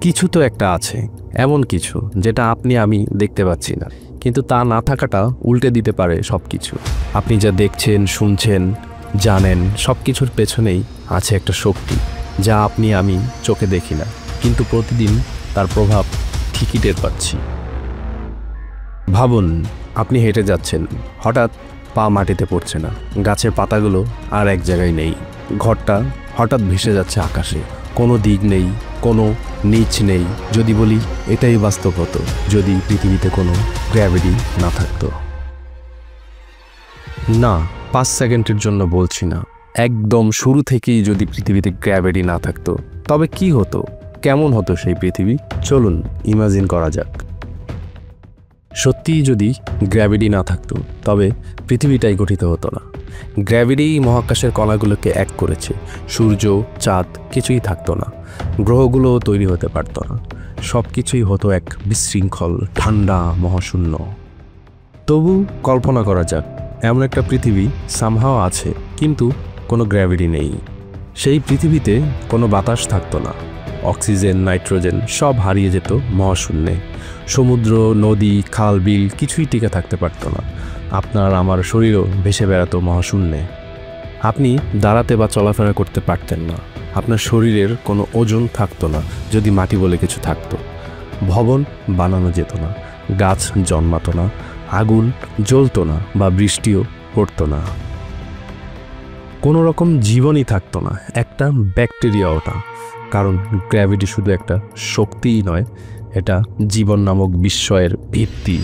কিছু তো একটা আছে, এমন কিছু যেটা আপনি আমি দেখতে পাচ্ছি না, কিন্তু তা না থাকাটা উল্টে দিতে পারে সব কিছু। আপনি যা দেখছেন, শুনছেন, জানেন, সব কিছুর পেছনেই আছে একটা শক্তি যা আপনি আমি চোখে দেখি না, কিন্তু প্রতিদিন তার প্রভাব ঠিকই টের পাচ্ছি। ভাবুন, আপনি হেঁটে যাচ্ছেন, হঠাৎ পা মাটিতে পড়ছে না, গাছের পাতাগুলো আর এক জায়গায় নেই, ঘরটা হঠাৎ ভেসে যাচ্ছে আকাশে, কোনো দিক নেই, কোনো নিচ নেই। যদি বলি এটাই বাস্তব হতো যদি পৃথিবীতে কোনো গ্র্যাভিটি না থাকতো। না, 5 সেকেন্ডের জন্য বলছি না, একদম শুরু থেকেই যদি পৃথিবীতে গ্র্যাভিটি না থাকতো, তবে কি হতো, কেমন হতো সেই পৃথিবী? চলুন ইমাজিন করা যাক। সত্যিই যদি গ্র্যাভিটি না থাকতো, তবে পৃথিবীটাই গঠিত হতো না। গ্র্যাভিটি মহাকাশের কণাগুলোকে এক করেছে, সূর্য, চাঁদ কিছুই থাকতো না, গ্রহগুলো তৈরি হতে পারত না, সব কিছুই হতো এক বিশৃঙ্খল ঠান্ডা মহাশূন্য। তবু কল্পনা করা যাক, এমন একটা পৃথিবী সামহাও আছে, কিন্তু কোনো গ্র্যাভিটি নেই। সেই পৃথিবীতে কোনো বাতাস থাকতো না, অক্সিজেন, নাইট্রোজেন সব হারিয়ে যেত মহাশূন্যে। সমুদ্র, নদী, খাল, বিল কিছুই টিকে থাকতে পারত না। আপনার আমার শরীরও ভেসে বেড়াতো মহাশূন্যে। আপনি দাঁড়াতে বা চলাফেরা করতে পারতেন না, আপনার শরীরের কোনো ওজন থাকতো না যদি মাটি বলে কিছু থাকতো। ভবন বানানো যেত না, গাছ জন্মাতো না, আগুন জ্বলতো না বা বৃষ্টিও পড়তো না। কোনো রকম জীবনই থাকতো না, একটা ব্যাকটেরিয়াওটা। কারণ গ্র্যাভিটি শুধু একটা শক্তিই নয়, এটা জীবন নামক বিস্ময়ের ভিত্তি।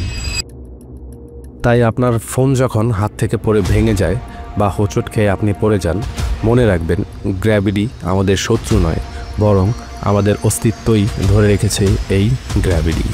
তাই আপনার ফোন যখন হাত থেকে পড়ে ভেঙে যায় বা হোঁচট খেয়ে আপনি পড়ে যান, মনে রাখবেন গ্র্যাভিটি আমাদের শত্রু নয়, বরং আমাদের অস্তিত্বই ধরে রেখেছে এই গ্র্যাভিটি।